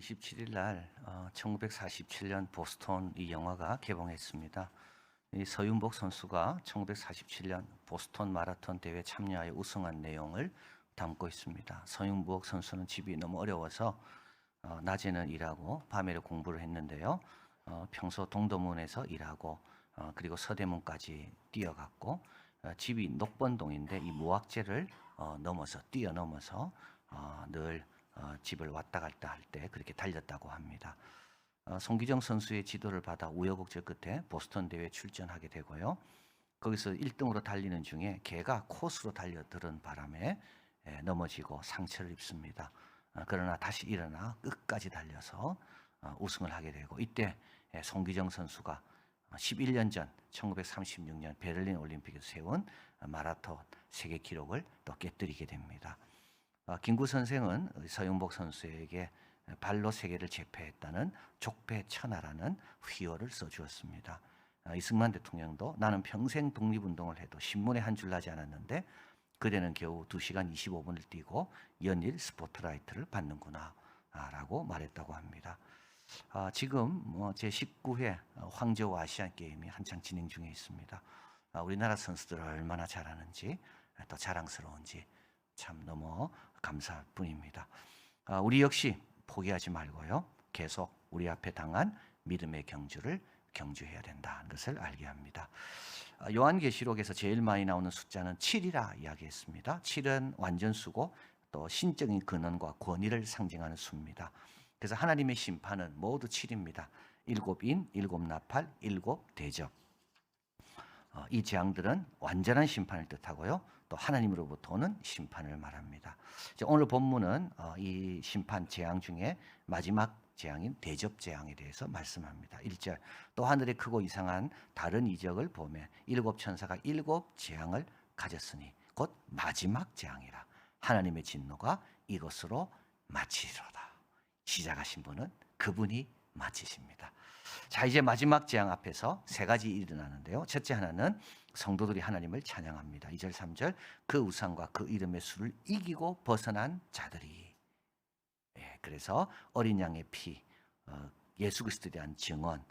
27일 날 1947년 보스턴 이 영화가 개봉했습니다. 이 서윤복 선수가 1947년 보스턴 마라톤 대회 참여하여 우승한 내용을 담고 있습니다. 서윤복 선수는 집이 너무 어려워서 낮에는 일하고 밤에는 공부를 했는데요. 평소 동도문에서 일하고 그리고 서대문까지 뛰어갔고 집이 녹번동인데 이 무학재를 뛰어넘어서 늘 집을 왔다 갔다 할 때 그렇게 달렸다고 합니다. 송기정 선수의 지도를 받아 우여곡절 끝에 보스턴 대회에 출전하게 되고요. 거기서 1등으로 달리는 중에 개가 코스로 달려드는 바람에 넘어지고 상처를 입습니다. 그러나 다시 일어나 끝까지 달려서 우승을 하게 되고, 이때 송기정 선수가 11년 전 1936년 베를린 올림픽에서 세운 마라톤 세계 기록을 또 깨뜨리게 됩니다. 김구 선생은 서윤복 선수에게 발로 세계를 제패했다는 족패천하라는 휘호를 써주었습니다. 이승만 대통령도 나는 평생 독립운동을 해도 신문에 한 줄 나지 않았는데 그대는 겨우 2시간 25분을 뛰고 연일 스포트라이트를 받는구나 라고 말했다고 합니다. 지금 제19회 황저우 아시안게임이 한창 진행 중에 있습니다. 우리나라 선수들 얼마나 잘하는지 또 자랑스러운지 참 너무 감사할 뿐입니다. 우리 역시 포기하지 말고요. 계속 우리 앞에 당한 믿음의 경주를 경주해야 된다는 것을 알게 합니다. 요한계시록에서 제일 많이 나오는 숫자는 7이라 이야기했습니다. 7은 완전수고 또 신적인 근원과 권위를 상징하는 수입니다. 그래서 하나님의 심판은 모두 7입니다. 7인, 7나팔, 7대접. 이 재앙들은 완전한 심판을 뜻하고요. 또 하나님으로부터 오는 심판을 말합니다. 오늘 본문은 이 심판 재앙 중에 마지막 재앙인 대접 재앙에 대해서 말씀합니다. 1절, 또 하늘에 크고 이상한 다른 이적을 보매 7 천사가 7 재앙을 가졌으니 곧 마지막 재앙이라. 하나님의 진노가 이것으로 마치리로다. 시작하신 분은 그분이 마치십니다. 자, 이제 마지막 재앙 앞에서 세 가지 일이 일어나는데요. 첫째 하나는 성도들이 하나님을 찬양합니다. 2절 3절, 그 우상과 그 이름의 수를 이기고 벗어난 자들이. 그래서 어린 양의 피, 예수 그리스도에 대한 증언,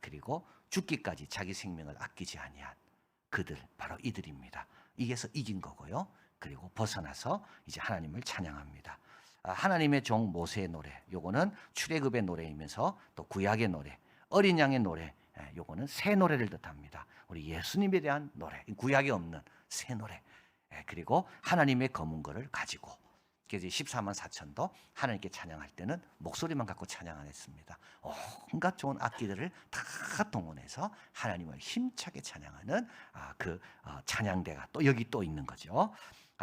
그리고 죽기까지 자기 생명을 아끼지 아니한 그들, 바로 이들입니다. 이게서 이긴 거고요. 그리고 벗어나서 이제 하나님을 찬양합니다. 하나님의 종 모세의 노래, 요거는 출애굽의 노래이면서 또 구약의 노래, 어린 양의 노래, 요거는 새 노래를 뜻합니다. 우리 예수님에 대한 노래, 구약에 없는 새 노래. 그리고 하나님의 검은 거를 가지고, 그래서 14만 4천도 하나님께 찬양할 때는 목소리만 갖고 찬양 안 했습니다. 온갖 좋은 악기들을 다 동원해서 하나님을 힘차게 찬양하는 그 찬양대가 또 여기 또 있는 거죠.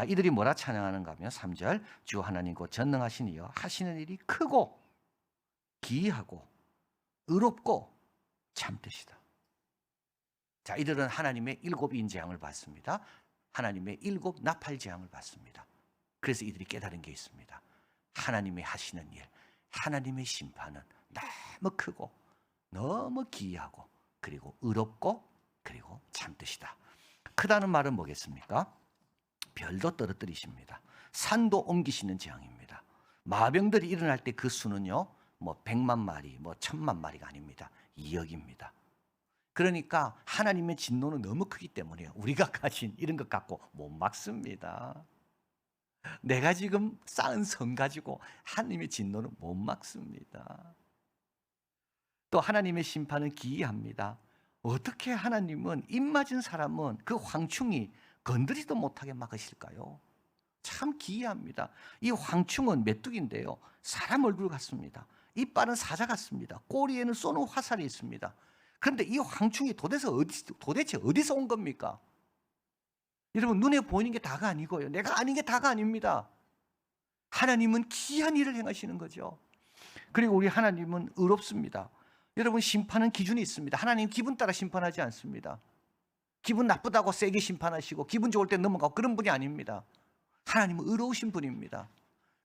이들이 뭐라 찬양하는가 하면 3절, 주 하나님 곧 전능하신 이여 하시는 일이 크고 기이하고 의롭고 참되시다. 자, 이들은 하나님의 7인 재앙을 받습니다. 하나님의 7 나팔 재앙을 받습니다. 그래서 이들이 깨달은 게 있습니다. 하나님의 하시는 일, 하나님의 심판은 너무 크고 너무 기이하고 그리고 의롭고 그리고 참되시다. 크다는 말은 뭐겠습니까? 별도 떨어뜨리십니다. 산도 옮기시는 재앙입니다. 마병들이 일어날 때 그 수는요, 100만 마리, 1000만 마리가 아닙니다. 2억입니다. 그러니까 하나님의 진노는 너무 크기 때문에 우리가 가진 이런 것 갖고 못 막습니다. 내가 지금 쌓은 성 가지고 하나님의 진노는 못 막습니다. 또 하나님의 심판은 기이합니다. 어떻게 하나님은 입맞은 사람은 그 황충이 건드리도 못하게 막으실까요? 참 기이합니다. 이 황충은 메뚜기인데요, 사람 얼굴 같습니다. 이빨은 사자 같습니다. 꼬리에는 쏘는 화살이 있습니다. 그런데 이 황충이 도대체 어디서 온 겁니까? 여러분, 눈에 보이는 게 다가 아니고요, 내가 아는 게 다가 아닙니다. 하나님은 기이한 일을 행하시는 거죠. 그리고 우리 하나님은 의롭습니다. 여러분, 심판은 기준이 있습니다. 하나님 기분 따라 심판하지 않습니다. 기분 나쁘다고 세게 심판하시고 기분 좋을 때 넘어가고 그런 분이 아닙니다. 하나님은 의로우신 분입니다.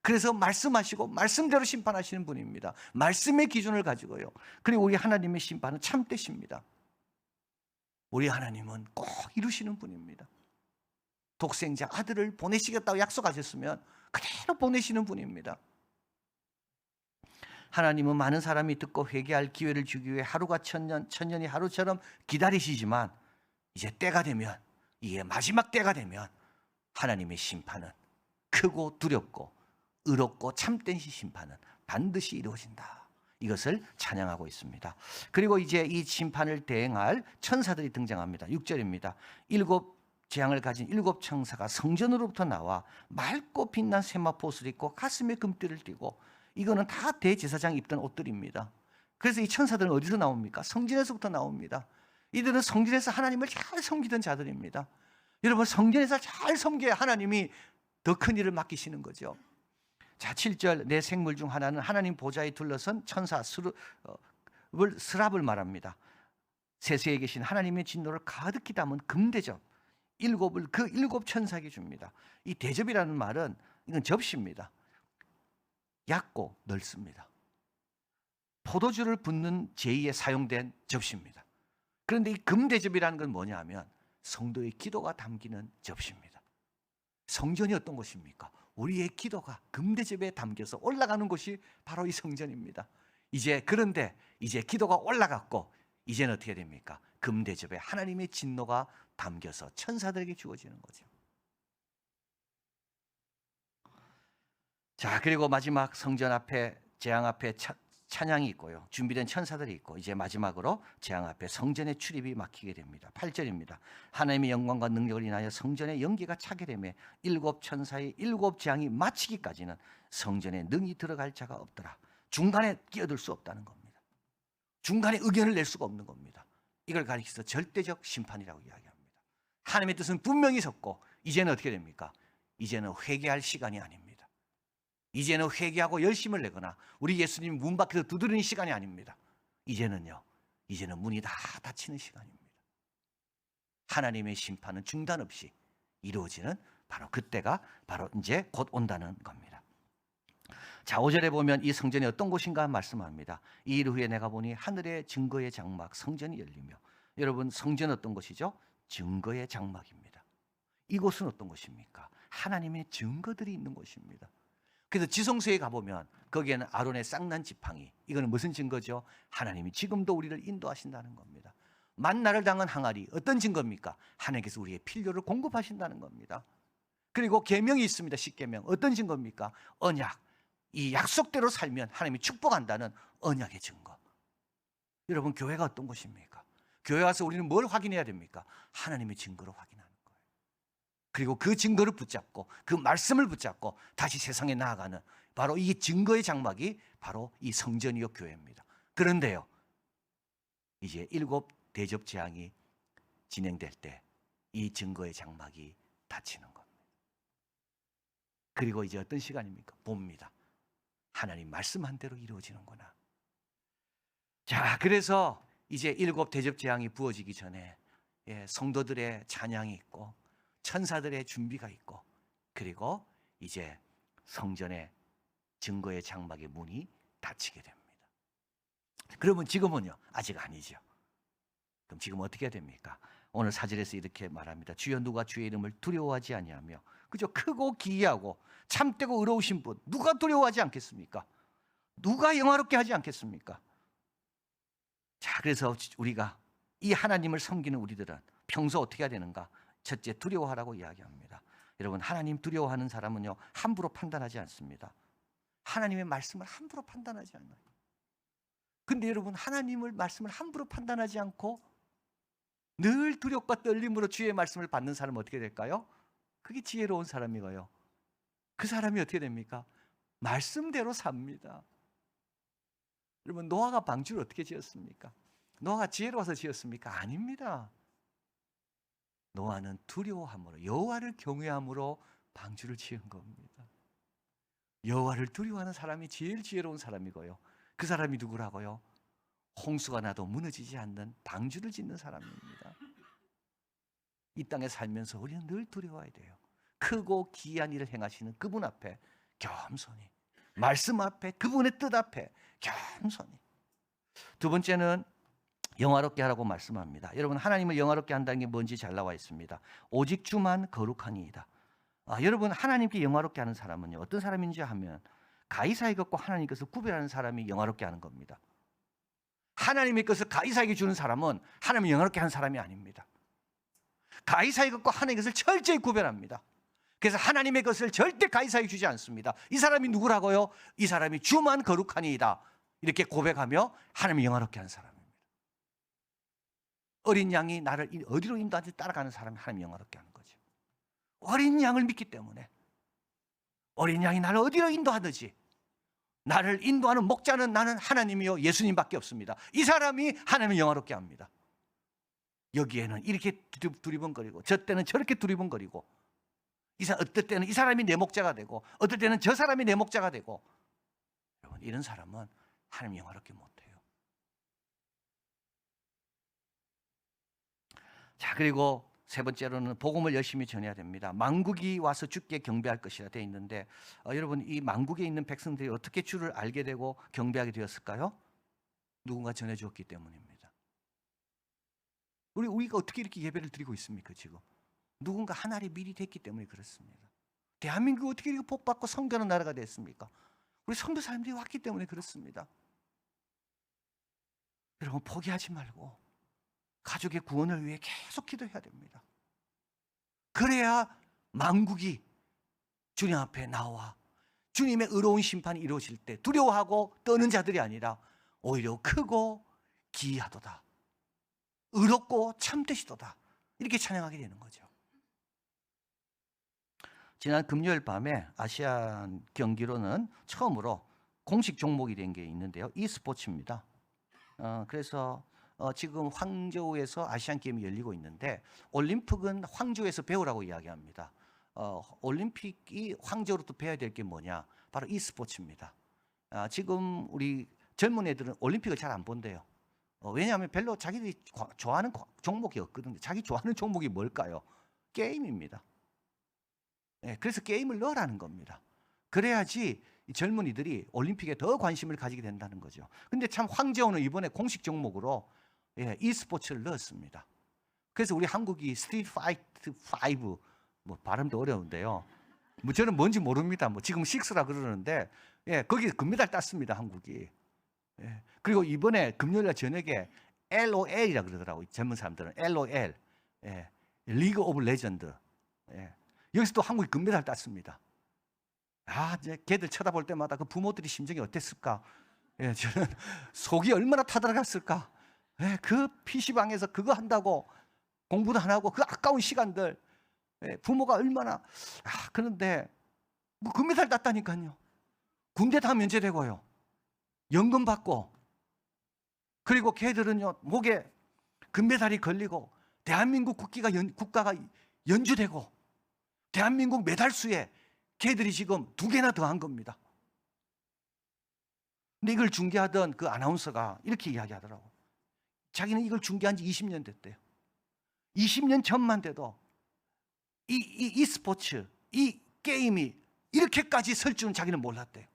그래서 말씀하시고 말씀대로 심판하시는 분입니다. 말씀의 기준을 가지고요. 그리고 우리 하나님의 심판은 참되십니다. 우리 하나님은 꼭 이루시는 분입니다. 독생자 아들을 보내시겠다고 약속하셨으면 그대로 보내시는 분입니다. 하나님은 많은 사람이 듣고 회개할 기회를 주기 위해 하루가 천년이 하루처럼 기다리시지만 이제 때가 되면, 이게 마지막 때가 되면 하나님의 심판은 크고 두렵고 의롭고 참된 심판은 반드시 이루어진다. 이것을 찬양하고 있습니다. 그리고 이제 이 심판을 대행할 천사들이 등장합니다. 6절입니다. 일곱 재앙을 가진 일곱 천사가 성전으로부터 나와 맑고 빛난 세마포 옷을 입고 가슴에 금띠를 띠고, 이거는 다 대제사장이 입던 옷들입니다. 그래서 이 천사들은 어디서 나옵니까? 성전에서부터 나옵니다. 이들은 성전에서 하나님을 잘 섬기던 자들입니다. 여러분, 성전에서 잘 섬겨야 하나님이 더 큰 일을 맡기시는 거죠. 자, 7절, 내 생물 중 하나는 하나님 보좌에 둘러선 천사 스랍을 말합니다. 세세에 계신 하나님의 진노를 가득히 담은 금대접 일곱을 그 일곱 천사에게 줍니다. 이 대접이라는 말은 이건 접시입니다. 얕고 넓습니다. 포도주를 붓는 제의에 사용된 접시입니다. 그런데 이 금대접이라는 건 뭐냐 하면 성도의 기도가 담기는 접시입니다. 성전이 어떤 곳입니까? 우리의 기도가 금대접에 담겨서 올라가는 곳이 바로 이 성전입니다. 그런데 이제 기도가 올라갔고 이제는 어떻게 됩니까? 금대접에 하나님의 진노가 담겨서 천사들에게 주어지는 거죠. 자, 그리고 마지막 성전 앞에, 재앙 앞에 찬양이 있고요. 준비된 천사들이 있고, 이제 마지막으로 재앙 앞에 성전의 출입이 막히게 됩니다. 8절입니다. 하나님의 영광과 능력을 인하여 성전의 연기가 차게 되며 일곱 천사의 일곱 재앙이 마치기까지는 성전에 능히 들어갈 자가 없더라. 중간에 끼어들 수 없다는 겁니다. 중간에 의견을 낼 수가 없는 겁니다. 이걸 가리켜서 절대적 심판이라고 이야기합니다. 하나님의 뜻은 분명히 섰고, 이제는 어떻게 됩니까? 이제는 회개할 시간이 아닙니다. 이제는 회개하고 열심을 내거나 우리 예수님 문 밖에서 두드리는 시간이 아닙니다. 이제는 문이 다 닫히는 시간입니다. 하나님의 심판은 중단 없이 이루어지는 바로 그때가 바로 이제 곧 온다는 겁니다. 자, 5절에 보면 이 성전이 어떤 곳인가 말씀합니다. 이 일 후에 내가 보니 하늘의 증거의 장막 성전이 열리며, 여러분, 성전은 어떤 곳이죠? 증거의 장막입니다. 이곳은 어떤 곳입니까? 하나님의 증거들이 있는 곳입니다. 그래서 지성소에 가보면 거기에는 아론의 쌍난 지팡이, 이거는 무슨 증거죠? 하나님이 지금도 우리를 인도하신다는 겁니다. 만나를 당한 항아리, 어떤 증거입니까? 하나님께서 우리의 필요를 공급하신다는 겁니다. 그리고 계명이 있습니다. 십계명, 어떤 증거입니까? 언약, 이 약속대로 살면 하나님이 축복한다는 언약의 증거. 여러분, 교회가 어떤 곳입니까? 교회 와서 우리는 뭘 확인해야 됩니까? 하나님의 증거로 확인하는 거예요. 그리고 그 증거를 붙잡고 그 말씀을 붙잡고 다시 세상에 나아가는 바로 이 증거의 장막이 바로 이 성전이요 교회입니다. 그런데요, 이제 일곱 대접 재앙이 진행될 때 이 증거의 장막이 닫히는 겁니다. 그리고 이제 어떤 시간입니까? 봅니다. 하나님 말씀한 대로 이루어지는구나. 자, 그래서 이제 일곱 대접 재앙이 부어지기 전에 성도들의 찬양이 있고 천사들의 준비가 있고, 그리고 이제 성전의 증거의 장막의 문이 닫히게 됩니다. 그러면 지금은요? 아직 아니죠. 그럼 지금 어떻게 해야 됩니까? 오늘 사절에서 이렇게 말합니다. 주여, 누가 주의 이름을 두려워하지 아니하며, 그죠? 크고 기이하고 참되고 의로우신 분, 누가 두려워하지 않겠습니까? 누가 영화롭게 하지 않겠습니까? 자, 그래서 우리가 이 하나님을 섬기는 우리들은 평소 어떻게 해야 되는가? 첫째, 두려워하라고 이야기합니다. 여러분, 하나님 두려워하는 사람은요, 함부로 판단하지 않습니다. 하나님의 말씀을 함부로 판단하지 않아요. 근데 여러분, 하나님의 말씀을 함부로 판단하지 않고 늘 두렵과 떨림으로 주의 말씀을 받는 사람은 어떻게 될까요? 그게 지혜로운 사람이고요. 그 사람이 어떻게 됩니까? 말씀대로 삽니다. 여러분, 노아가 방주를 어떻게 지었습니까? 노아가 지혜로워서 지었습니까? 아닙니다. 노아는 두려워함으로, 여호와를 경외함으로 방주를 지은 겁니다. 여호와를 두려워하는 사람이 제일 지혜로운 사람이고요. 그 사람이 누구라고요? 홍수가 나도 무너지지 않는 방주를 짓는 사람입니다. 이 땅에 살면서 우리는 늘 두려워야 돼요. 크고 기이한 일을 행하시는 그분 앞에 겸손히, 말씀 앞에, 그분의 뜻 앞에 겸손히. 두 번째는 영화롭게 하라고 말씀합니다. 여러분, 하나님을 영화롭게 한다는 게 뭔지 잘 나와 있습니다. 오직 주만 거룩하니이다. 여러분, 하나님께 영화롭게 하는 사람은요, 어떤 사람인지 하면 가이사의 것과 하나님의 것을 구별하는 사람이 영화롭게 하는 겁니다. 하나님의 것을 가이사에게 주는 사람은 하나님을 영화롭게 하는 사람이 아닙니다. 가이사의 것과 하나님의 것을 철저히 구별합니다. 그래서 하나님의 것을 절대 가이사에게 주지 않습니다. 이 사람이 누구라고요? 이 사람이 주만 거룩하니이다. 이렇게 고백하며 하나님을 영화롭게 하는 사람입니다. 어린 양이 나를 어디로 인도하는지 따라가는 사람이 하나님을 영화롭게 하는 거죠. 어린 양을 믿기 때문에 어린 양이 나를 어디로 인도하든지 나를 인도하는 목자는 나는 하나님이요 예수님밖에 없습니다. 이 사람이 하나님을 영화롭게 합니다. 여기에는 이렇게 두리번거리고 저 때는 저렇게 두리번거리고 어떨 때는 이 사람이 내 목자가 되고 어떨 때는 저 사람이 내 목자가 되고 여러분 이런 사람은 하나님 영화롭게 못해요. 자 그리고 세 번째로는 복음을 열심히 전해야 됩니다. 만국이 와서 주께 경배할 것이라 되어 있는데 여러분 이 만국에 있는 백성들이 어떻게 주를 알게 되고 경배하게 되었을까요? 누군가 전해주었기 때문입니다. 우리가 어떻게 이렇게 예배를 드리고 있습니까 지금? 누군가 하나님이 미리 됐기 때문에 그렇습니다. 대한민국이 어떻게 이렇게 복받고 성교하는 나라가 됐습니까? 우리 선교사님들이 왔기 때문에 그렇습니다. 여러분 포기하지 말고 가족의 구원을 위해 계속 기도해야 됩니다. 그래야 만국이 주님 앞에 나와 주님의 의로운 심판이 이루어질 때 두려워하고 떠는 자들이 아니라 오히려 크고 기이하도다 의롭고 참되시도다 이렇게 찬양하게 되는 거죠. 지난 금요일 밤에 아시안 경기로는 처음으로 공식 종목이 된 게 있는데요. e스포츠입니다. 그래서 지금 황저우에서 아시안 게임이 열리고 있는데 올림픽은 황저우에서 배우라고 이야기합니다. 올림픽이 황저우로부터 배워야 될 게 뭐냐? 바로 e스포츠입니다. 지금 우리 젊은 애들은 올림픽을 잘 안 본대요. 왜냐하면 별로 자기들이 좋아하는 종목이 없거든요. 자기 좋아하는 종목이 뭘까요? 게임입니다. 네, 그래서 게임을 넣으라는 겁니다. 그래야지 이 젊은이들이 올림픽에 더 관심을 가지게 된다는 거죠. 근데 참 황재호는 이번에 공식 종목으로 e스포츠를 넣었습니다. 그래서 우리 한국이 스트리트 파이트 5 뭐 발음도 어려운데요. 뭐 저는 뭔지 모릅니다. 뭐 지금 6라 그러는데 거기 금메달 땄습니다. 한국이. 그리고 이번에 금요일 저녁에 LOL이라 그러더라고요. 젊은 사람들은 LOL 리그 오브 레전드. 여기서 또 한국이 금메달 땄습니다. 이제 걔들 쳐다볼 때마다 그 부모들이 심정이 어땠을까? 저는 속이 얼마나 타들어갔을까? 그 PC방에서 그거 한다고 공부도 안 하고 그 아까운 시간들 부모가 얼마나 그런데 뭐 금메달 땄다니까요. 군대 다 면제되고요. 연금 받고 그리고 걔들은요 목에 금메달이 걸리고 대한민국 국가가 연주되고 대한민국 메달수에 걔들이 지금 2개나 더한 겁니다. 근데 이걸 중계하던 그 아나운서가 이렇게 이야기하더라고. 자기는 이걸 중계한 지 20년 됐대요. 20년 전만 돼도 이 스포츠, 이 게임이 이렇게까지 설 줄은 자기는 몰랐대요.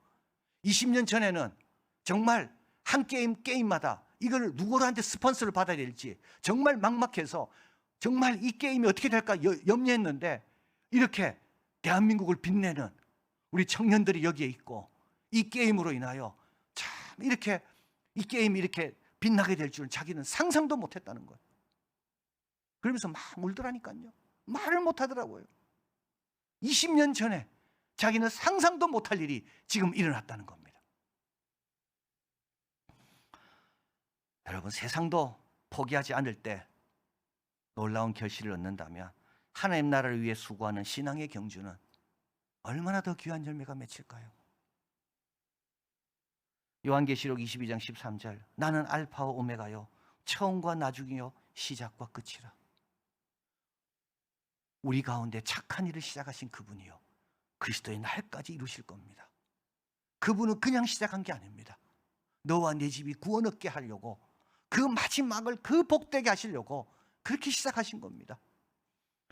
20년 전에는 정말 한 게임마다 이걸 누구한테 스폰서를 받아야 될지 정말 막막해서 정말 이 게임이 어떻게 될까 염려했는데 이렇게 대한민국을 빛내는 우리 청년들이 여기에 있고 이 게임으로 인하여 참 이렇게 이 게임이 이렇게 빛나게 될 줄은 자기는 상상도 못했다는 거예요. 그러면서 막 울더라니까요. 말을 못하더라고요. 20년 전에 자기는 상상도 못할 일이 지금 일어났다는 겁니다. 여러분 세상도 포기하지 않을 때 놀라운 결실을 얻는다면 하나님 나라를 위해 수고하는 신앙의 경주는 얼마나 더 귀한 열매가 맺힐까요? 요한계시록 22장 13절 나는 알파와 오메가요 처음과 나중이요 시작과 끝이라. 우리 가운데 착한 일을 시작하신 그분이요 그리스도의 날까지 이루실 겁니다. 그분은 그냥 시작한 게 아닙니다. 너와 내 집이 구원 얻게 하려고 그 마지막을 그 복되게 하시려고 그렇게 시작하신 겁니다.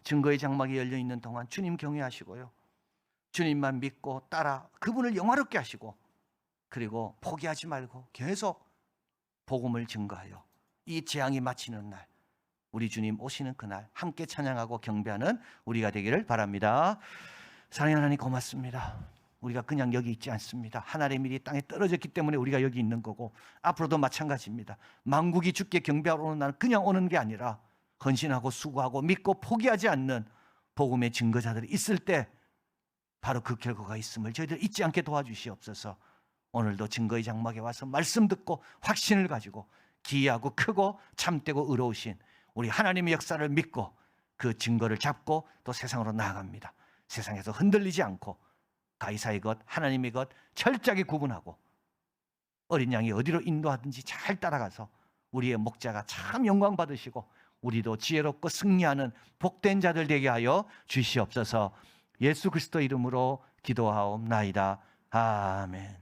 증거의 장막이 열려있는 동안 주님 경외하시고요 주님만 믿고 따라 그분을 영화롭게 하시고 그리고 포기하지 말고 계속 복음을 증거하여 이 재앙이 마치는 날 우리 주님 오시는 그날 함께 찬양하고 경배하는 우리가 되기를 바랍니다. 사랑하는 하나님 고맙습니다. 우리가 그냥 여기 있지 않습니다. 하나님의 일이 땅에 떨어졌기 때문에 우리가 여기 있는 거고, 앞으로도 마찬가지입니다. 만국이 주께 경배하러 오는 날은 그냥 오는 게 아니라 헌신하고 수고하고 믿고 포기하지 않는 복음의 증거자들이 있을 때 바로 그 결과가 있음을 저희들 잊지 않게 도와주시옵소서. 오늘도 증거의 장막에 와서 말씀 듣고 확신을 가지고 기이하고 크고 참되고 의로우신 우리 하나님의 역사를 믿고 그 증거를 잡고 또 세상으로 나아갑니다. 세상에서 흔들리지 않고 가이사의 것, 하나님의 것 철저하게 구분하고 어린 양이 어디로 인도하든지 잘 따라가서 우리의 목자가 참 영광 받으시고 우리도 지혜롭고 승리하는 복된 자들 되게 하여 주시옵소서. 예수 그리스도 이름으로 기도하옵나이다. 아멘.